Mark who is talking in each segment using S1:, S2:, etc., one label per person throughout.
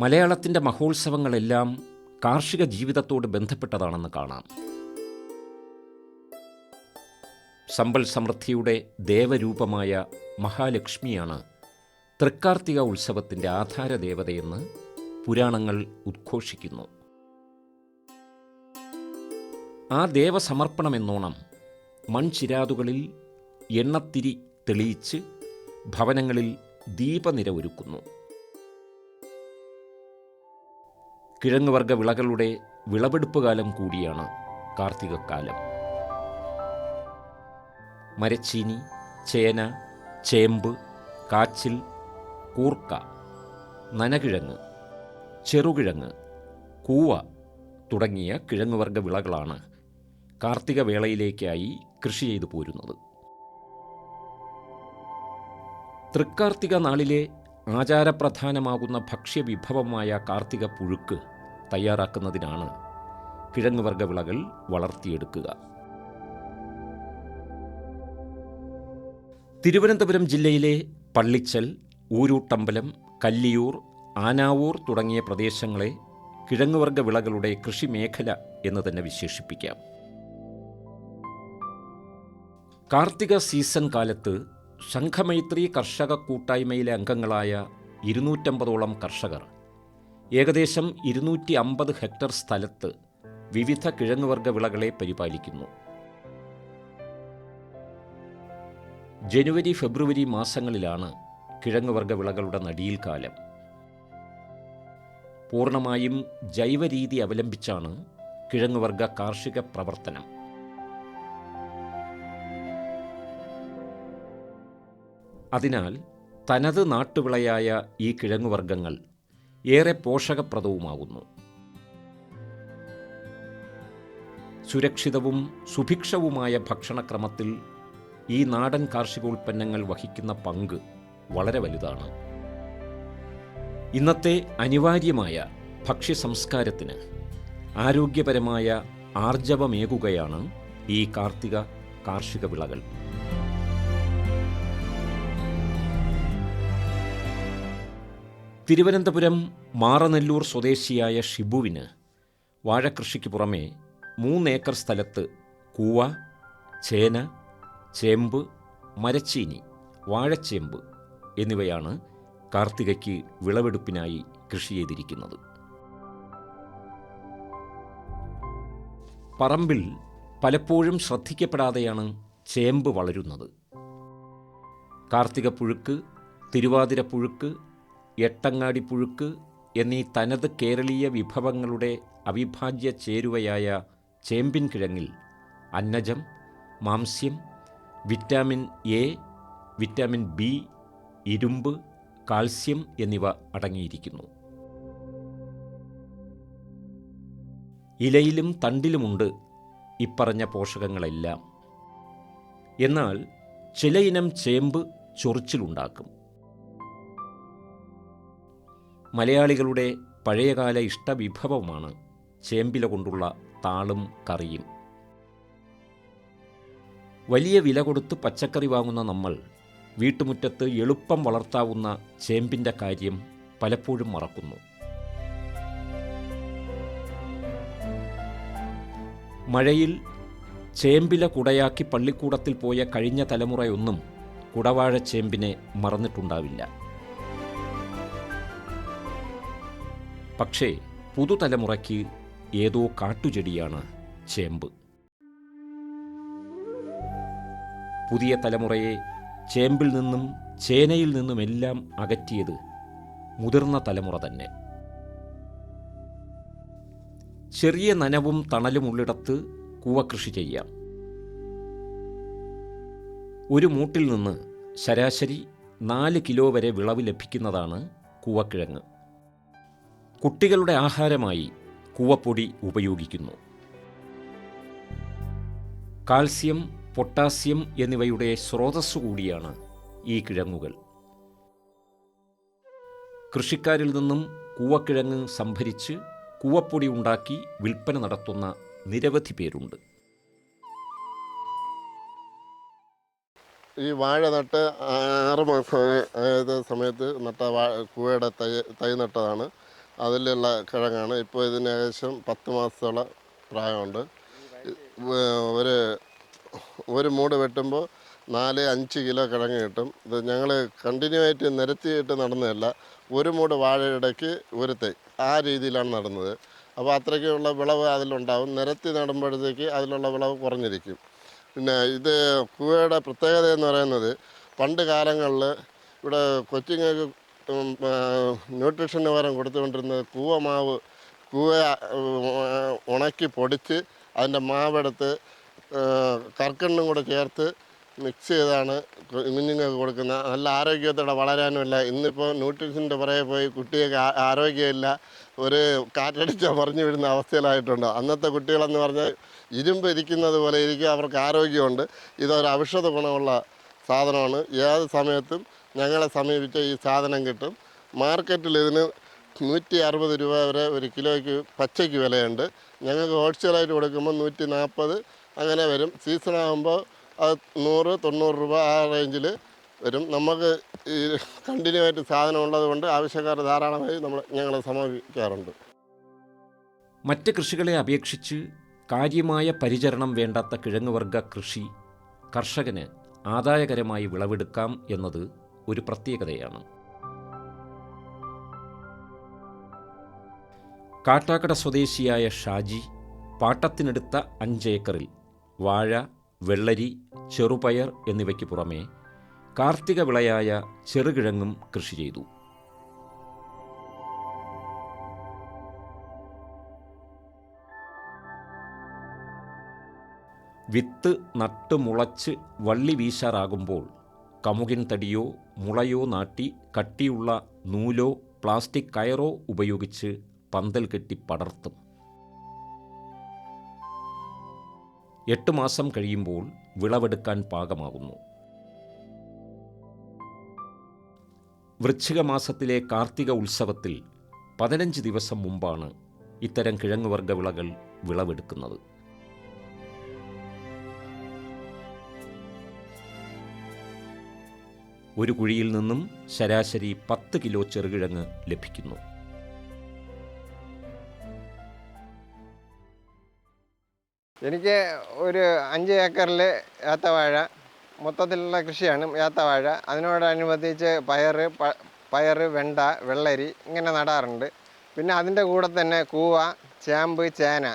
S1: മലയാളത്തിൻ്റെ മഹോത്സവങ്ങളെല്ലാം കാർഷിക ജീവിതത്തോട് ബന്ധപ്പെട്ടതാണെന്ന് കാണാം. സമ്പൽ സമൃദ്ധിയുടെ ദേവരൂപമായ മഹാലക്ഷ്മിയാണ് തൃക്കാർത്തിക ഉത്സവത്തിൻ്റെ ആധാരദേവതയെന്ന് പുരാണങ്ങൾ ഉദ്ഘോഷിക്കുന്നു. ആ ദേവസമർപ്പണമെന്നോണം മൺചിരാതുകളിൽ എണ്ണത്തിരി തെളിയിച്ച് ഭവനങ്ങളിൽ ദീപനിര ഒരുക്കുന്നു. കിഴങ്ങുവർഗ വിളകളുടെ വിളവെടുപ്പ് കാലം കൂടിയാണ് കാർത്തികക്കാലം. മരച്ചീനി, ചേന, ചേമ്പ്, കാച്ചിൽ, കൂർക്ക, നനകിഴങ്ങ്, ചെറുകിഴങ്ങ്, കൂവ തുടങ്ങിയ കിഴങ്ങുവർഗ വിളകളാണ് കാർത്തിക വേളയിലേക്കായി കൃഷി ചെയ്തു പോരുന്നത്. തൃക്കാർത്തിക നാളിലെ ആചാരപ്രധാനമാകുന്ന ഭക്ഷ്യവിഭവമായ കാർത്തിക പുഴുക്ക് തയ്യാറാക്കുന്നതിനാണ് കിഴങ്ങുവർഗ വിളകൾ വളർത്തിയെടുക്കുക. തിരുവനന്തപുരം ജില്ലയിലെ പള്ളിച്ചൽ, ഊരൂട്ടമ്പലം, കല്ലിയൂർ, ആനാവൂർ തുടങ്ങിയ പ്രദേശങ്ങളെ കിഴങ്ങുവർഗ വിളകളുടെ കൃഷിമേഖല എന്ന് തന്നെ വിശേഷിപ്പിക്കാം. കാർത്തിക സീസൺ കാലത്ത് സംഘമൈത്രി കർഷക കൂട്ടായ്മയിലെ അംഗങ്ങളായ 250ഓളം കർഷകർ ഏകദേശം 250 ഹെക്ടർ സ്ഥലത്ത് വിവിധ കിഴങ്ങുവർഗ വിളകളെ പരിപാലിക്കുന്നു. ജനുവരി, ഫെബ്രുവരി മാസങ്ങളിലാണ് കിഴങ്ങുവർഗ വിളകളുടെ നടീൽ കാലം. പൂർണ്ണമായും ജൈവരീതി അവലംബിച്ചാണ് കിഴങ്ങുവർഗ കാർഷിക പ്രവർത്തനം. അതിനാൽ തനത് നാട്ടുവിളയായ ഈ കിഴങ്ങുവർഗ്ഗങ്ങൾ ഏറെ പോഷകപ്രദവുമാകുന്നു. സുരക്ഷിതവും സുഭിക്ഷവുമായ ഭക്ഷണക്രമത്തിൽ ഈ നാടൻ കാർഷികോൽപ്പന്നങ്ങൾ വഹിക്കുന്ന പങ്ക് വളരെ വലുതാണ്. ഇന്നത്തെ അനിവാര്യമായ ഭക്ഷ്യസംസ്കാരത്തിന് ആരോഗ്യപരമായ ആർജവമേകുകയാണ് ഈ കാർത്തിക കാർഷിക വിളകൾ. തിരുവനന്തപുരം മാറനെല്ലൂർ സ്വദേശിയായ ഷിബുവിന് വാഴക്കൃഷിക്ക് പുറമെ 3 ഏക്കർ സ്ഥലത്ത് കൂവ, ചേന, ചേമ്പ്, മരച്ചീനി, വാഴച്ചേമ്പ് എന്നിവയാണ് കാർത്തികയ്ക്ക് വിളവെടുപ്പിനായി കൃഷി ചെയ്തിരിക്കുന്നത്. പറമ്പിൽ പലപ്പോഴും ശ്രദ്ധിക്കപ്പെടാതെയാണ് ചേമ്പ് വളരുന്നത്. കാർത്തിക പുഴുക്ക്, തിരുവാതിര പുഴുക്ക്, എട്ടങ്ങാടി പുഴുക്ക് എന്നീ തനത് കേരളീയ വിഭവങ്ങളുടെ അവിഭാജ്യ ചേരുവയായ ചേമ്പിൻ കിഴങ്ങിൽ അന്നജം, മാംസ്യം, വിറ്റാമിൻ എ, വിറ്റാമിൻ ബി, ഇരുമ്പ്, കാൽസ്യം എന്നിവ അടങ്ങിയിരിക്കുന്നു. ഇലയിലും തണ്ടിലുമുണ്ട് ഇപ്പറഞ്ഞ പോഷകങ്ങളെല്ലാം. എന്നാൽ ചിലയിനം ചേമ്പ് ചൊറിച്ചിലുണ്ടാക്കും. മലയാളികളുടെ പഴയകാല ഇഷ്ടവിഭവമാണ് ചേമ്പില കൊണ്ടുള്ള താളും കറിയും. വലിയ വില കൊടുത്ത് പച്ചക്കറി വാങ്ങുന്ന നമ്മൾ വീട്ടുമുറ്റത്ത് എളുപ്പം വളർത്താവുന്ന ചേമ്പിൻ്റെ കാര്യം പലപ്പോഴും മറക്കുന്നു. മഴയിൽ ചേമ്പില കുടയാക്കി പള്ളിക്കൂടത്തിൽ പോയ കഴിഞ്ഞ തലമുറയൊന്നും കുടവാഴ ചേമ്പിനെ മറന്നിട്ടുണ്ടാവില്ല. പക്ഷേ പുതുതലമുറയ്ക്ക് ഏതോ കാട്ടുചെടിയാണ് ചേമ്പ്. പുതിയ തലമുറയെ ചേമ്പിൽ നിന്നും ചേനയിൽ നിന്നുമെല്ലാം അകറ്റിയത് മുതിർന്ന തലമുറ തന്നെ. ചെറിയ നനവും തണലുമുള്ളിടത്ത് കൂവകൃഷി ചെയ്യാം. ഒരു മൂട്ടിൽ നിന്ന് ശരാശരി 4 കിലോ വരെ വിളവ് ലഭിക്കുന്നതാണ് കൂവക്കിഴങ്ങ്. കുട്ടികളുടെ ആഹാരമായി കൂവപ്പൊടി ഉപയോഗിക്കുന്നു. കാൽസ്യം, പൊട്ടാസ്യം എന്നിവയുടെ സ്രോതസ്സു കൂടിയാണ് ഈ കിഴങ്ങുകൾ. കൃഷിക്കാരിൽ നിന്നും കൂവക്കിഴങ്ങ് സംഭരിച്ച് കൂവപ്പൊടി ഉണ്ടാക്കി വിൽപ്പന നടത്തുന്ന നിരവധി പേരുണ്ട്.
S2: ഈ വാഴ നട്ട് 6 മാസം ആയത് സമയത്ത് നട്ട കൂവയുടെ തൈ നട്ടതാണ്. അതിലുള്ള കിഴങ്ങാണ്. ഇപ്പോൾ ഇതിന് ഏകദേശം 10 മാസത്തോളം പ്രായമുണ്ട്. ഒരു ഒരു മൂട് വെട്ടുമ്പോൾ 4-5 കിലോ കിഴങ്ങ് കിട്ടും. ഇത് ഞങ്ങൾ കണ്ടിന്യൂ ആയിട്ട് നിരത്തിയിട്ട് നടന്നതല്ല, ഒരു മൂട് വാഴയിടയ്ക്ക് ഒരു തൈ, ആ രീതിയിലാണ് നടന്നത്. അപ്പോൾ അത്രയ്ക്കുള്ള വിളവ് അതിലുണ്ടാവും. നിരത്തി നടുമ്പോഴത്തേക്ക് അതിലുള്ള വിളവ് കുറഞ്ഞിരിക്കും. പിന്നെ ഇത് കൂവയുടെ പ്രത്യേകത എന്ന് പറയുന്നത്, പണ്ട് കാലങ്ങളിൽ ഇവിടെ കൊച്ചുങ്ങൾക്ക് ന്യൂട്രീഷന് പകരം കൊടുത്തുകൊണ്ടിരുന്നത് കൂവമാവ്. കൂവ ഉണക്കി പൊടിച്ച് അതിൻ്റെ മാവെടുത്ത് കർക്കണ്ണും കൂടെ ചേർത്ത് മിക്സ് ചെയ്താണ് കുഞ്ഞുങ്ങൾക്ക് കൊടുക്കുന്നത്. നല്ല ആരോഗ്യത്തോടെ വളരാനുമില്ല. ഇന്നിപ്പോൾ ന്യൂട്രീഷൻ്റെ പുറകെ പോയി കുട്ടികൾക്ക് ആരോഗ്യമില്ല, ഒരു കാറ്റടിച്ചാൽ മറിഞ്ഞു വീഴുന്ന അവസ്ഥയിലായിട്ടുണ്ട്. അന്നത്തെ കുട്ടികളെന്ന് പറഞ്ഞാൽ ഇരുമ്പ് ഇരിക്കുന്നത് പോലെ ഇരിക്കും, അവർക്ക് ആരോഗ്യമുണ്ട്. ഇതൊരു ഔഷധ ഗുണമുള്ള സാധനമാണ്. ഏത് സമയത്തും ഞങ്ങളെ സമീപിച്ച ഈ സാധനം കിട്ടും. മാർക്കറ്റിൽ ഇതിന് 160 രൂപ വരെ ഒരു കിലോയ്ക്ക് പച്ചയ്ക്ക് വിലയുണ്ട്. ഞങ്ങൾക്ക് ഹോൾസെയിലായിട്ട് കൊടുക്കുമ്പോൾ 140 അങ്ങനെ വരും. സീസണാകുമ്പോൾ അത് 100-90 രൂപ ആ റേഞ്ചിൽ വരും. നമുക്ക് ഈ കണ്ടിന്യൂ ആയിട്ട് സാധനം ഉള്ളത് കൊണ്ട് ആവശ്യക്കാർ ധാരാളമായി ഞങ്ങളെ സമീപിക്കാറുണ്ട്.
S1: മറ്റ് കൃഷികളെ അപേക്ഷിച്ച് കാര്യമായ പരിചരണം വേണ്ടാത്ത കിഴങ്ങുവർഗ കൃഷി കർഷകന് ആദായകരമായി വിളവെടുക്കാം എന്നത് ഒരു പ്രത്യേകതയാണ്. കാട്ടാക്കട സ്വദേശിയായ ഷാജി പാട്ടത്തിനെടുത്ത 5 ഏക്കറിൽ വാഴ, വെള്ളരി, ചെറുപയർ എന്നിവയ്ക്ക് പുറമെ കാർത്തിക വിളയായ ചെറുകിഴങ്ങും കൃഷി ചെയ്തു. വിത്ത് നട്ട് മുളച്ച് വള്ളി വീശാറാകുമ്പോൾ കമുകിൻ തടിയോ മുളയോ നാട്ടി കട്ടിയുള്ള നൂലോ പ്ലാസ്റ്റിക് കയറോ ഉപയോഗിച്ച് പന്തൽ കെട്ടി പടർത്തും. 8 മാസം കഴിയുമ്പോൾ വിളവെടുക്കാൻ പാകമാകുന്നു. വൃശ്ചിക മാസത്തിലെ കാർത്തിക ഉത്സവത്തിൽ 15 ദിവസം മുമ്പാണ് ഇത്തരം കിഴങ്ങുവർഗ വിളകൾ വിളവെടുക്കുന്നത്. ഒരു കുഴിയിൽ നിന്നും ശരാശരി 10 കിലോ ചെറുകിഴങ്ങ് ലഭിക്കുന്നു.
S3: എനിക്ക് ഒരു 5 ഏക്കറിൽ ഏത്തവാഴ മൊത്തത്തിലുള്ള കൃഷിയാണ് ഏത്തവാഴ. അതിനോടനുബന്ധിച്ച് പയർ, വെണ്ട, വെള്ളരി ഇങ്ങനെ നടാറുണ്ട്. പിന്നെ അതിൻ്റെ കൂടെ തന്നെ കൂവ, ചേമ്പ്, ചേന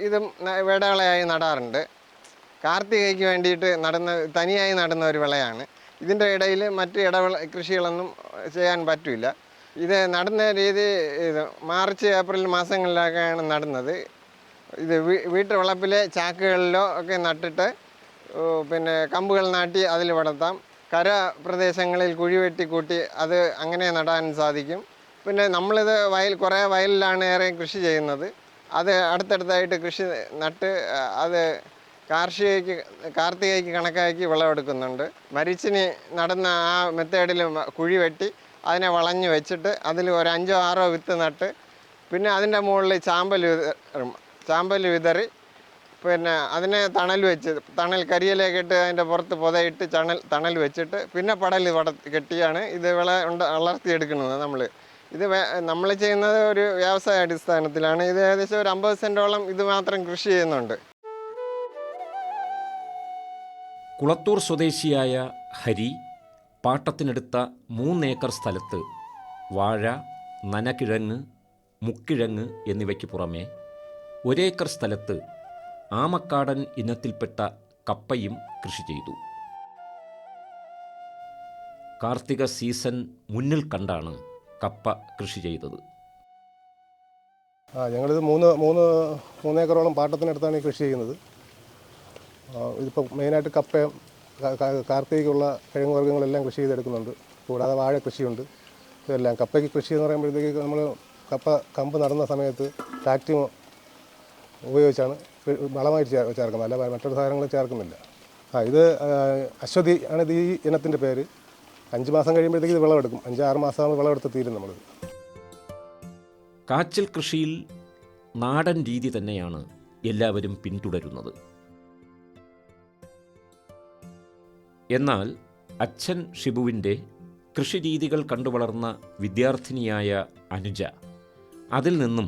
S3: ഇതും വിളകളായി നടാറുണ്ട്. കാർത്തികയ്ക്ക് വേണ്ടിയിട്ട് തനിയായി നടുന്ന ഒരു വിളയാണ്. ഇതിൻ്റെ ഇടയിൽ മറ്റ് കൃഷികളൊന്നും ചെയ്യാൻ പറ്റില്ല. ഇത് നടുന്ന രീതി മാർച്ച് ഏപ്രിൽ മാസങ്ങളിലൊക്കെയാണ് നടുന്നത്. ഇത് വീട്ടുവളപ്പിലെ ചാക്കുകളിലോ ഒക്കെ നട്ടിട്ട് പിന്നെ കമ്പുകൾ നാട്ടി അതിൽ വളർത്താം. കര പ്രദേശങ്ങളിൽ കുഴി വെട്ടി കൂട്ടി അത് അങ്ങനെ നടാൻ സാധിക്കും. പിന്നെ നമ്മളിത് കുറേ വയലിലാണ് ഏറെ കൃഷി ചെയ്യുന്നത്. അത് അടുത്തടുത്തായിട്ട് കൃഷി നട്ട് അത് കാർത്തികയ്ക്ക് കണക്കാക്കി വിളവെടുക്കുന്നുണ്ട്. മരിച്ചിനി നടുന്ന ആ മെത്തേഡിൽ കുഴി വെട്ടി അതിനെ വളഞ്ഞ് വെച്ചിട്ട് അതിൽ ഒരു 5-6 വിത്ത് നട്ട് പിന്നെ അതിൻ്റെ മുകളിൽ ചാമ്പൽ വിതറി പിന്നെ അതിനെ കരിയിലേക്ക് ഇട്ട് അതിൻ്റെ പുറത്ത് പുതയിട്ട് തണൽ വെച്ചിട്ട് പിന്നെ പടൽ കെട്ടിയാണ് ഇത് വളർത്തിയെടുക്കുന്നത്. നമ്മൾ ചെയ്യുന്നത് ഒരു വ്യവസായ അടിസ്ഥാനത്തിലാണ്. ഇത് ഏകദേശം ഒരു 50 സെൻറ്റോളം ഇത് മാത്രം കൃഷി ചെയ്യുന്നുണ്ട്.
S1: കുളത്തൂർ സ്വദേശിയായ ഹരി പാട്ടത്തിനെടുത്ത 3 ഏക്കർ സ്ഥലത്ത് വാഴ, നനകിഴങ്ങ്, മുക്കിഴങ്ങ് എന്നിവയ്ക്ക് പുറമെ 1 ഏക്കർ സ്ഥലത്ത് ആമക്കാടൻ ഇനത്തിൽപ്പെട്ട കപ്പയും കൃഷി ചെയ്തു. കാർത്തിക സീസൺ മുന്നിൽ കണ്ടാണ് കപ്പ കൃഷി ചെയ്തത്.
S4: ഞങ്ങളിത് മൂന്ന് ഏക്കറോളം പാട്ടത്തിനടുത്താണ് ഈ കൃഷി ചെയ്യുന്നത്. ഇതിപ്പോൾ മെയിനായിട്ട് കപ്പയും കാർത്തികയ്ക്കുള്ള കിഴങ്ങ് വർഗ്ഗങ്ങളെല്ലാം കൃഷി ചെയ്തെടുക്കുന്നുണ്ട്. കൂടാതെ വാഴ കൃഷിയുണ്ട്. ഇതെല്ലാം കപ്പയ്ക്ക് കൃഷി എന്ന് പറയുമ്പോഴത്തേക്ക് നമ്മൾ കമ്പ് നടുന്ന സമയത്ത് ട്രാക്ടർ ഉപയോഗിച്ചാണ് വളമായിട്ട് ചേർക്കുന്നത്, അല്ല മറ്റൊരു സാധനങ്ങളും ചേർക്കുന്നില്ല. ഇത് അശ്വതി ആണ് ഇത് ഈ ഇനത്തിൻ്റെ പേര്. 5 മാസം കഴിയുമ്പോഴത്തേക്ക് ഇത് വിളവെടുക്കും. 5-6 മാസമാകുമ്പോൾ വിളവെടുത്ത് തീരും നമ്മൾ.
S1: കാച്ചിൽ കൃഷിയിൽ നാടൻ രീതി തന്നെയാണ് എല്ലാവരും പിന്തുടരുന്നത്. എന്നാൽ അച്ഛൻ ഷിബുവിൻ്റെ കൃഷിരീതികൾ കണ്ടുവളർന്ന വിദ്യാർത്ഥിനിയായ അനുജ അതിൽ നിന്നും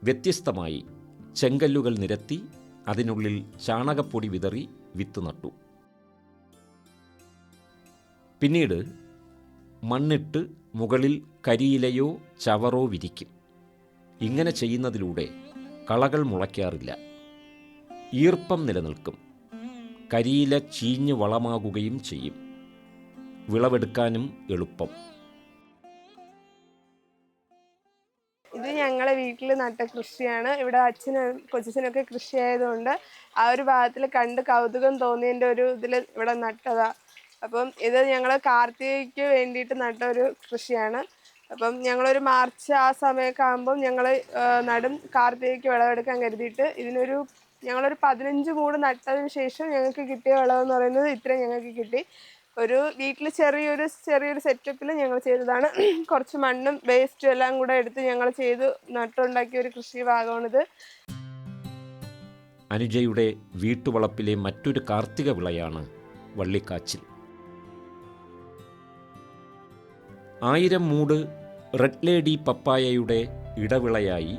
S1: വ്യത്യസ്തമായി ചെങ്കല്ലുകൾ നിരത്തി അതിനുള്ളിൽ ചാണകപ്പൊടി വിതറി വിത്ത് നട്ടു. പിന്നീട് മണ്ണിട്ട് മുകളിൽ കരിയിലയോ ചവറോ വിരിക്കും. ഇങ്ങനെ ചെയ്യുന്നതിലൂടെ കളകൾ മുളയ്ക്കാറില്ല, ഈർപ്പം നിലനിൽക്കും, കരിയില ചീഞ്ഞ് വളമാകുകയും ചെയ്യും. വിളവെടുക്കാനും എളുപ്പം.
S5: ഇത് ഞങ്ങളെ വീട്ടിൽ നട്ട കൃഷിയാണ്. ഇവിടെ അച്ഛനും കൊച്ചച്ഛനൊക്കെ കൃഷി ആയതുകൊണ്ട് ആ ഒരു ഭാഗത്തിൽ കണ്ട് കൗതുകം തോന്നിയതിൻ്റെ ഒരു ഇതിൽ ഇവിടെ നട്ടതാ. അപ്പം ഇത് ഞങ്ങൾ കാർത്തികയ്ക്ക് വേണ്ടിയിട്ട് നട്ട ഒരു കൃഷിയാണ്. അപ്പം ഞങ്ങളൊരു മാർച്ച് ആ സമയമൊക്കെ ആകുമ്പം ഞങ്ങൾ നടും, കാർത്തികയ്ക്ക് വിളവെടുക്കാൻ കരുതിയിട്ട്. ഞങ്ങളൊരു 15 മൂട് നട്ടതിന് ശേഷം ഞങ്ങൾക്ക് കിട്ടിയ വിളവെന്ന് പറയുന്നത് ഇത്രയും ഞങ്ങൾക്ക് കിട്ടി. ഒരു വീട്ടിൽ ചെറിയൊരു സെറ്റപ്പിൽ ഞങ്ങൾ ചെയ്തതാണ്. കുറച്ച് മണ്ണും വേസ്റ്റും എല്ലാം കൂടെ എടുത്ത് ഞങ്ങൾ ചെയ്ത് നട്ടുണ്ടാക്കിയ ഒരു കൃഷി ഭാഗമാണിത്.
S1: അനുജയുടെ വീട്ടുവളപ്പിലെ മറ്റൊരു കാർത്തിക വിളയാണ് വള്ളിക്കാച്ചിൽ. 1000 മൂട് റെഡ് ലേഡി പപ്പായയുടെ ഇടവിളയായി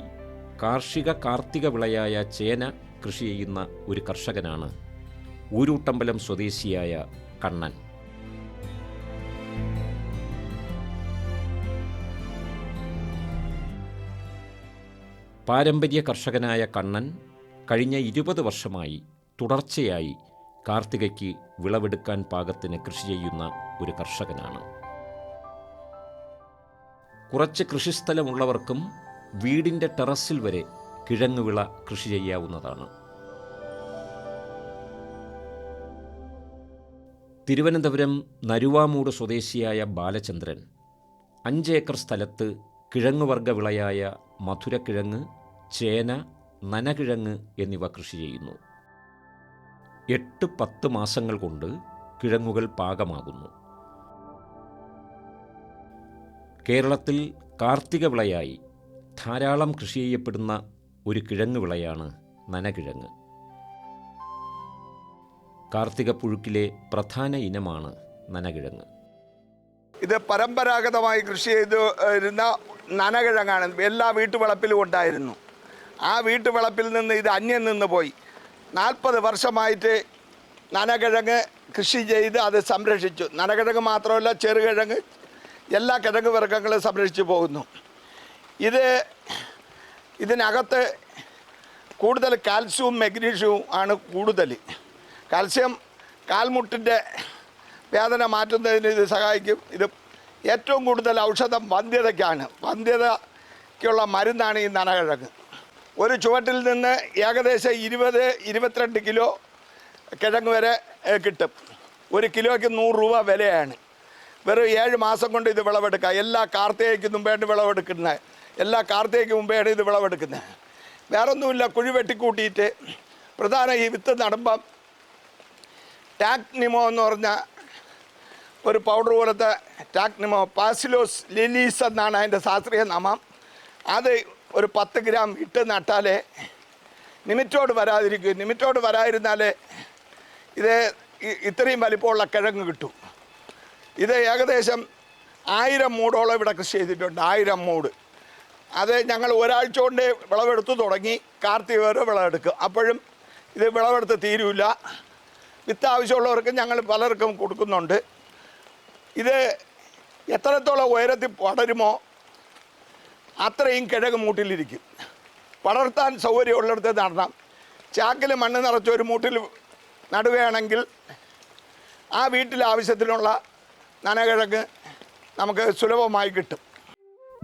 S1: കാർഷിക കാർത്തിക വിളയായ ചേന കൃഷി ചെയ്യുന്ന ഒരു കർഷകനാണ് ഊരൂട്ടമ്പലം സ്വദേശിയായ കണ്ണൻ. പാരമ്പര്യ കർഷകനായ കണ്ണൻ കഴിഞ്ഞ 20 വർഷമായി തുടർച്ചയായി കാർത്തികയ്ക്ക് വിളവെടുക്കാൻ പാകത്തിന് കൃഷി ചെയ്യുന്ന ഒരു കർഷകനാണ്. കുറച്ച് കൃഷിസ്ഥലമുള്ളവർക്കും വീടിൻ്റെ ടെറസിൽ വരെ കിഴങ്ങുവിള കൃഷി ചെയ്യാവുന്നതാണ്. തിരുവനന്തപുരം നരുവാമൂട് സ്വദേശിയായ ബാലചന്ദ്രൻ 5 ഏക്കർ സ്ഥലത്ത് കിഴങ്ങുവർഗ വിളയായ മധുരക്കിഴങ്ങ്, ചേന, നനകിഴങ്ങ് എന്നിവ കൃഷി ചെയ്യുന്നു. 8-10 മാസങ്ങൾ കൊണ്ട് കിഴങ്ങുകൾ പാകമാകുന്നു. കേരളത്തിൽ കാർത്തിക വിളയായി ധാരാളം കൃഷി ചെയ്യപ്പെടുന്ന ഒരു കിഴങ്ങ് വിളയാണ് നനകിഴങ്ങ്. കാർത്തിക പുഴുക്കിലെ പ്രധാന ഇനമാണ് നനകിഴങ്ങ്.
S6: ഇത് പരമ്പരാഗതമായി കൃഷി ചെയ്തിരുന്ന നനകിഴങ്ങാണ്. എല്ലാ വീട്ടുവളപ്പിലും ഉണ്ടായിരുന്നു. ആ വീട്ടുവളപ്പിൽ നിന്ന് ഇത് അന്യം നിന്ന് പോയി. 40 വർഷമായിട്ട് നനകിഴങ്ങ് കൃഷി ചെയ്ത് അത് സംരക്ഷിച്ചു. നനകിഴങ്ങ് മാത്രമല്ല, ചെറുകിഴങ്ങ്, എല്ലാ കിഴങ്ങ് വർഗ്ഗങ്ങളും സംരക്ഷിച്ചു പോകുന്നു. ഇതിനകത്ത് കൂടുതൽ കാൽസ്യവും മഗ്നീഷ്യവും ആണ് കൂടുതൽ. കാൽസ്യം കാൽമുട്ടിൻ്റെ വേദന മാറ്റുന്നതിന് ഇത് സഹായിക്കും. ഇത് ഏറ്റവും കൂടുതൽ ഔഷധം വന്ധ്യതയ്ക്കാണ്. വന്ധ്യതയ്ക്കുള്ള മരുന്നാണ് ഈ നനകിഴങ്ങ്. ഒരു ചുവട്ടിൽ നിന്ന് ഏകദേശം 20-22 കിലോ കിഴങ്ങ് വരെ കിട്ടും. 1 കിലോയ്ക്ക് 100 രൂപ വിലയാണ്. വെറും 7 മാസം കൊണ്ട് ഇത് വിളവെടുക്കാം. എല്ലാ കാർത്തികയ്ക്ക് മുമ്പേണ് വിളവെടുക്കുന്നത്. എല്ലാ കാർത്തികയ്ക്ക് മുമ്പേണ് ഇത് വിളവെടുക്കുന്നത്. വേറൊന്നുമില്ല, കുഴി വെട്ടിക്കൂട്ടിയിട്ട് പ്രധാന ഈ വിത്ത് നടുമ്പം ടാക്നിമോ എന്ന് പറഞ്ഞ ഒരു പൗഡർ പോലത്തെ ടാക്നിമോ, പാസിലോസ് ലിലീസ് എന്നാണ് അതിൻ്റെ ശാസ്ത്രീയ നാമം. അത് ഒരു 10 ഗ്രാം ഇട്ട് നട്ടാലേ നിമിറ്റോട് വരാതിരിക്കും. നിമിറ്റോട് വരാതിരുന്നാലേ ഇത് ഇത്രയും വലിപ്പമുള്ള കിഴങ്ങ് കിട്ടും. ഇത് ഏകദേശം 1000 മൂടോളം ഇവിടെ കൃഷി ചെയ്തിട്ടുണ്ട്. 1000 മൂട്. അത് ഞങ്ങൾ ഒരാഴ്ച കൊണ്ട് വിളവെടുത്ത് തുടങ്ങി. കാർത്തിക വരെ വിളവെടുക്കും. അപ്പോഴും ഇത് വിളവെടുത്ത് തീരില്ല. വിത്ത് ആവശ്യമുള്ളവർക്ക് ഞങ്ങൾ പലർക്കും കൊടുക്കുന്നുണ്ട്. ഇത് എത്രത്തോളം ഉയരത്തിൽ പടരുമോ അത്രയും കിഴങ്ങ് മൂട്ടിലിരിക്കും. പടർത്താൻ സൗകര്യമുള്ളിടത്ത് നടണം. ചാക്കിൽ മണ്ണ് നിറച്ച് ഒരു മൂട്ടിൽ നടുകയാണെങ്കിൽ ആ വീട്ടിൽ ആവശ്യത്തിനുള്ള നനകിഴങ്ങ് നമുക്ക് സുലഭമായി കിട്ടും.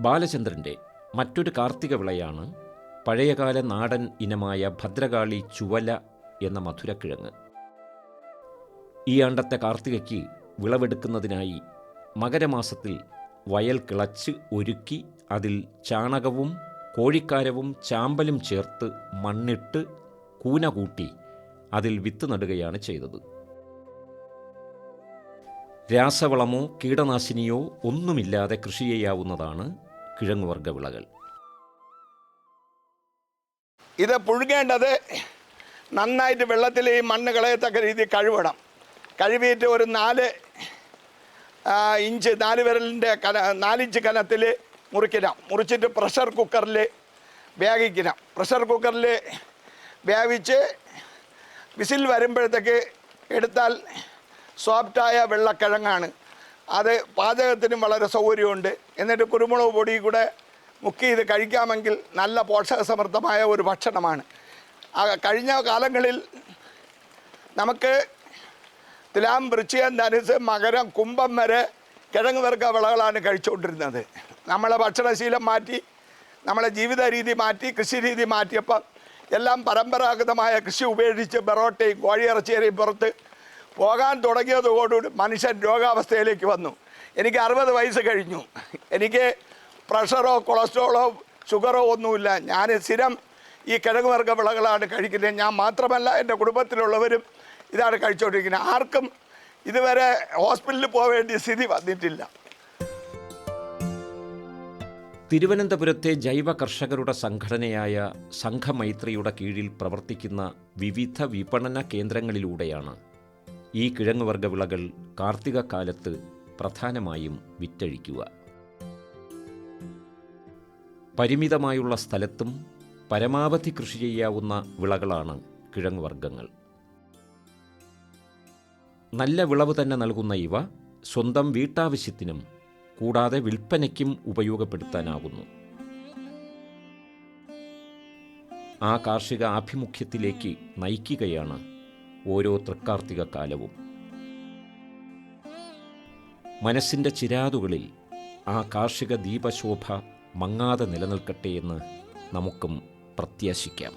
S1: ബാലചന്ദ്രൻ്റെ മറ്റൊരു കാർത്തിക വിളയാണ് പഴയകാല നാടൻ ഇനമായ ഭദ്രകാളി ചുവല എന്ന മധുരക്കിഴങ്ങ്. ഈ ആണ്ടത്തെ കാർത്തികയ്ക്ക് വിളവെടുക്കുന്നതിനായി മകരമാസത്തിൽ വയൽ കിളച്ച് ഒരുക്കി അതിൽ ചാണകവും കോഴിക്കാരവും ചാമ്പലും ചേർത്ത് മണ്ണിട്ട് കൂന കൂട്ടി അതിൽ വിത്ത് നടുകയാണ് ചെയ്തത്. രാസവളമോ കീടനാശിനിയോ ഒന്നുമില്ലാതെ കൃഷി ചെയ്യാവുന്നതാണ് കിഴങ്ങുവർഗ വിളകൾ.
S6: ഇത് പുഴുകേണ്ടത് നന്നായിട്ട് വെള്ളത്തിൽ ഈ മണ്ണ് കളയത്തക്ക രീതിയിൽ കഴുകണം. കഴുകിയിട്ട് ഒരു 4 ഇഞ്ച് 4 വിരലിൻ്റെ 4 ഇഞ്ച് കനത്തിൽ മുറിക്കണം. മുറിച്ചിട്ട് പ്രഷർ കുക്കറിൽ വേവിക്കണം. പ്രഷർ കുക്കറിൽ വേവിച്ച് വിസിൽ വരുമ്പോഴത്തേക്ക് എടുത്താൽ സോഫ്റ്റായ വെള്ളക്കിഴങ്ങാണ്. അത് പാചകത്തിനും വളരെ സൗകര്യമുണ്ട്. എന്നിട്ട് കുരുമുളക് പൊടി കൂടെ മുക്കി ഇത് കഴിക്കാമെങ്കിൽ നല്ല പോഷകസമൃദ്ധമായ ഒരു ഭക്ഷണമാണ്. കഴിഞ്ഞ കാലങ്ങളിൽ നമുക്ക് തുലാം, വൃശ്ചികം, ധനുസ്, മകരം, കുംഭം വരെ കിഴങ്ങ് വർഗ്ഗ വിളകളാണ് കഴിച്ചുകൊണ്ടിരുന്നത്. നമ്മളെ ഭക്ഷണശീലം മാറ്റി, നമ്മളെ ജീവിത രീതി മാറ്റി, കൃഷി രീതി മാറ്റിയപ്പം എല്ലാം പരമ്പരാഗതമായ കൃഷി ഉപേക്ഷിച്ച് ബെറോട്ടയും കോഴിയിറച്ചിയേയും പുറത്ത് പോകാൻ തുടങ്ങിയതോടുകൂടി മനുഷ്യൻ രോഗാവസ്ഥയിലേക്ക് വന്നു. എനിക്ക് 60 വയസ്സ് കഴിഞ്ഞു. എനിക്ക് പ്രഷറോ കൊളസ്ട്രോളോ ഷുഗറോ ഒന്നുമില്ല. ഞാൻ സ്ഥിരം ഈ കിഴങ്ങ് വർഗ്ഗ വിളകളാണ് കഴിക്കുന്നത്. ഞാൻ മാത്രമല്ല, എൻ്റെ കുടുംബത്തിലുള്ളവരും ഇതാണ് കഴിച്ചുകൊണ്ടിരിക്കുന്നത്. ആർക്കും ഇതുവരെ ഹോസ്പിറ്റലിൽ പോവേണ്ട സ്ഥിതി വന്നിട്ടില്ല.
S1: തിരുവനന്തപുരത്തെ ജൈവ കർഷകരുടെ സംഘടനയായ സംഘമൈത്രിയുടെ കീഴിൽ പ്രവർത്തിക്കുന്ന വിവിധ വിപണന കേന്ദ്രങ്ങളിലൂടെയാണ് ഈ കിഴങ്ങുവർഗ്ഗ വിളകൾ കാർത്തിക കാലത്ത് പ്രധാനമായും വിറ്റഴിക്കുക. പരിമിതമായുള്ള സ്ഥലത്തും പരമാവധി കൃഷി ചെയ്യാവുന്ന വിളകളാണ് കിഴങ്ങുവർഗ്ഗങ്ങൾ. നല്ല വിളവ് തന്നെ നൽകുന്ന ഇവ സ്വന്തം വീട്ടാവശ്യത്തിനും കൂടാതെ വിൽപ്പനയ്ക്കും ഉപയോഗപ്പെടുത്താനാകുന്നു. ആ കാർഷിക ആഭിമുഖ്യത്തിലേക്ക് നയിക്കുകയാണ് ഓരോ തൃക്കാർത്തിക കാലവും. മനസ്സിൻ്റെ ചിരാതുകളിൽ ആ കാർഷിക ദീപശോഭ മങ്ങാതെ നിലനിൽക്കട്ടെ എന്ന് നമുക്കും പ്രത്യാശിക്കാം.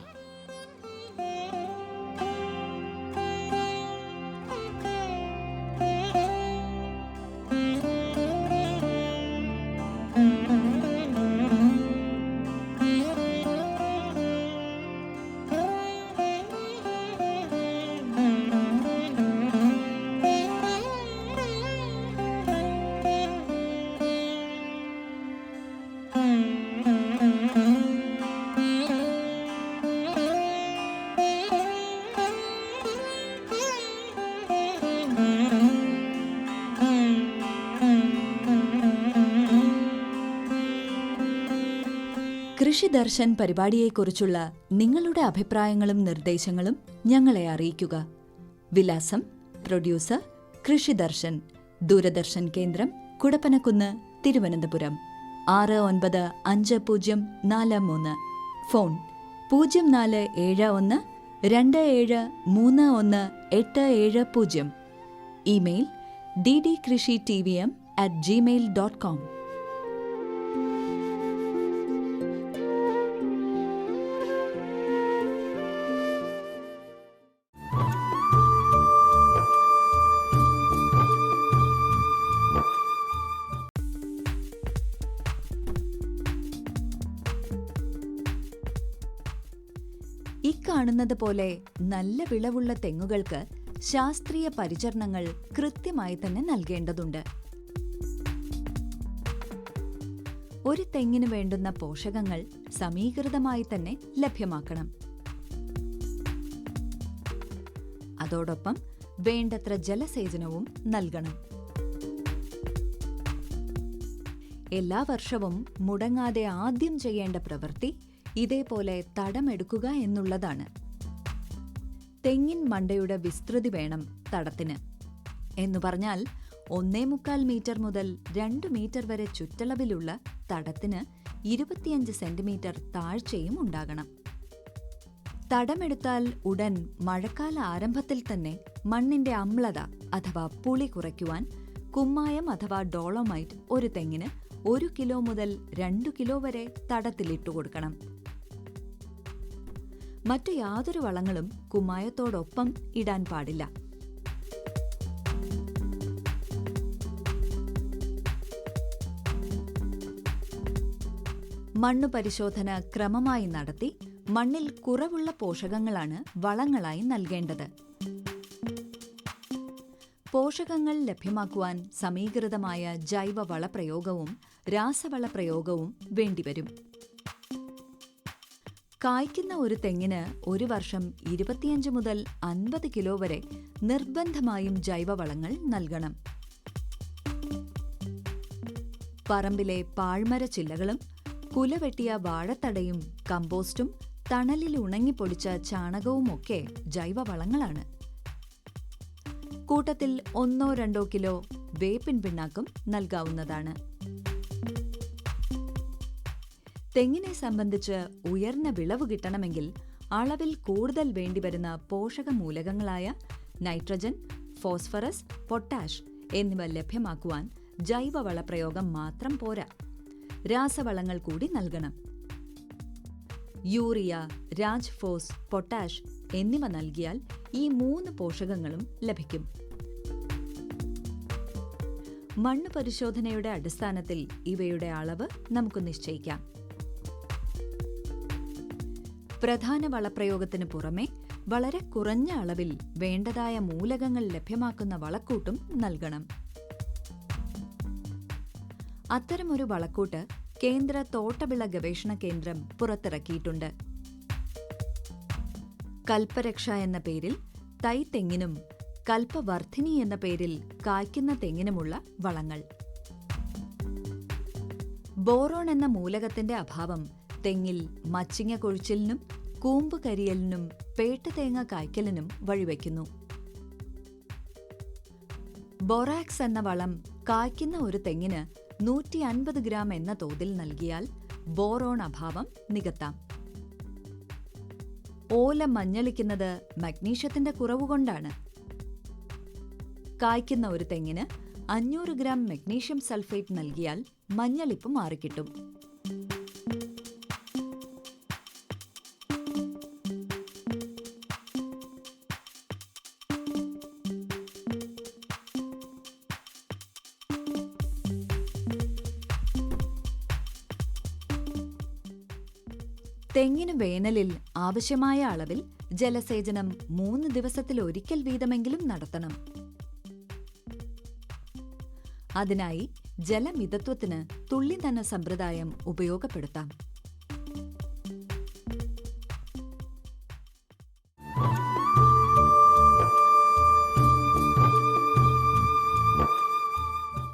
S7: കൃഷി ദർശൻ പരിപാടിയെക്കുറിച്ചുള്ള നിങ്ങളുടെ അഭിപ്രായങ്ങളും നിർദ്ദേശങ്ങളും ഞങ്ങളെ അറിയിക്കുക. വിലാസം: പ്രൊഡ്യൂസർ കൃഷി ദർശൻ, ദൂരദർശൻ കേന്ദ്രം, Kudappanakunnu, Thiruvananthapuram 695043. Phone 0471 27318770. Email ddkrishitm@gmail.com. ഇക്കാണുന്നത് പോലെ നല്ല വിളവുള്ള തെങ്ങുകൾക്ക് ശാസ്ത്രീയ പരിചരണങ്ങൾ കൃത്യമായി തന്നെ നൽകേണ്ടതുണ്ട്. ഒരു തെങ്ങിന് വേണ്ടുന്ന പോഷകങ്ങൾ സമീകൃതമായി തന്നെ ലഭ്യമാക്കണം. അതോടൊപ്പം വേണ്ടത്ര ജലസേചനവും നൽകണം. എല്ലാ വർഷവും മുടങ്ങാതെ ആദ്യം ചെയ്യേണ്ട പ്രവൃത്തി ഇതേപോലെ തടമെടുക്കുക എന്നുള്ളതാണ്. തെങ്ങിൻ മണ്ടയുടെ വിസ്തൃതി വേണം തടത്തിന്. എന്നു പറഞ്ഞാൽ 1.25 മീറ്റർ മുതൽ 2 മീറ്റർ വരെ ചുറ്റളവിലുള്ള തടത്തിന് 25 സെന്റിമീറ്റർ താഴ്ചയും ഉണ്ടാകണം. തടമെടുത്താൽ ഉടൻ മഴക്കാല ആരംഭത്തിൽ തന്നെ മണ്ണിന്റെ അമ്ലത അഥവാ പുളി കുറയ്ക്കുവാൻ കുമ്മായം അഥവാ ഡോളോമൈറ്റ് ഒരു തെങ്ങിന് 1 കിലോ മുതൽ 2 കിലോ വരെ തടത്തിലിട്ടുകൊടുക്കണം. മറ്റു യാതൊരു വളങ്ങളും കുമ്മായത്തോടൊപ്പം ഇടാൻ പാടില്ല. മണ്ണു പരിശോധന ക്രമമായി നടത്തി മണ്ണിൽ കുറവുള്ള പോഷകങ്ങളാണ് വളങ്ങളായി നൽകേണ്ടത്. പോഷകങ്ങൾ ലഭ്യമാക്കുവാൻ സമീകൃതമായ ജൈവ വളപ്രയോഗവും രാസവള പ്രയോഗവും വേണ്ടിവരും. കായ്ക്കുന്ന ഒരു തെങ്ങിന് ഒരു വർഷം 25 മുതൽ 50 കിലോ വരെ നിർബന്ധമായും ജൈവവളങ്ങൾ നൽകണം. പറമ്പിലെ പാഴ്മര ചില്ലകളും കുലവെട്ടിയ വാഴത്തടയും കമ്പോസ്റ്റും തണലിൽ ഉണങ്ങിപ്പൊടിച്ച ചാണകവുമൊക്കെ ജൈവവളങ്ങളാണ്. കൂട്ടത്തിൽ 1-2 കിലോ വേപ്പിൻ പിണ്ണാക്കും നൽകാവുന്നതാണ്. തെങ്ങിനെ സംബന്ധിച്ച് ഉയർന്ന വിളവ് കിട്ടണമെങ്കിൽ അളവിൽ കൂടുതൽ വേണ്ടിവരുന്ന പോഷകമൂലകങ്ങളായ നൈട്രജൻ, ഫോസ്ഫറസ്, പൊട്ടാഷ് എന്നിവ ലഭ്യമാക്കുവാൻ ജൈവവളപ്രയോഗം മാത്രം പോരാ, രാസവളങ്ങൾ കൂടി നൽകണം. യൂറിയ, രാജ്ഫോസ്, പൊട്ടാഷ് എന്നിവ നൽകിയാൽ ഈ 3 പോഷകങ്ങളും ലഭിക്കും. മണ്ണ് പരിശോധനയുടെ അടിസ്ഥാനത്തിൽ ഇവയുടെ അളവ് നമുക്ക് നിശ്ചയിക്കാം. പ്രധാന വളപ്രയോഗത്തിന് പുറമെ വളരെ കുറഞ്ഞ അളവിൽ വേണ്ടതായ മൂലകങ്ങൾ ലഭ്യമാക്കുന്ന വളക്കൂട്ടും നൽകണം. അത്തരമൊരു വളക്കൂട്ട് കേന്ദ്ര തോട്ടവിള ഗവേഷണ കേന്ദ്രം പുറത്തിറക്കിയിട്ടുണ്ട്. കൽപ്പരക്ഷ എന്ന പേരിൽ തൈ തെങ്ങിനും കൽപ്പവർദ്ധിനി എന്ന പേരിൽ കായ്ക്കുന്ന തെങ്ങിനുമുള്ള വളങ്ങൾ. ബോറോൺ എന്ന മൂലകത്തിന്റെ അഭാവം തെങ്ങിൽ മച്ചിങ്ങ കൊഴിച്ചിലിനും കൂമ്പ് കരിയലിനും പേട്ടുതേങ്ങ കായ്ക്കലിനും വഴിവെക്കുന്നു. ബൊറാക്സ് എന്ന വളം കായ്ക്കുന്ന ഒരു തെങ്ങിന് 150 ഗ്രാം എന്ന തോതിൽ നൽകിയാൽ ബോറോൺ അഭാവം നികത്താം. ഓല മഞ്ഞളിക്കുന്നത് മഗ്നീഷ്യത്തിന്റെ കുറവുകൊണ്ടാണ്. കായ്ക്കുന്ന ഒരു തെങ്ങിന് 500 ഗ്രാം മഗ്നീഷ്യം സൾഫേറ്റ് നൽകിയാൽ മഞ്ഞളിപ്പ് മാറിക്കിട്ടും. തെങ്ങിന് വേനലിൽ ആവശ്യമായ അളവിൽ ജലസേചനം 3 ദിവസത്തിലൊരിക്കൽ വീതമെങ്കിലും നടത്തണം. അതിനായി ജലമിതത്വത്തിന് തുള്ളിനന സമ്പ്രദായം ഉപയോഗപ്പെടുത്താം.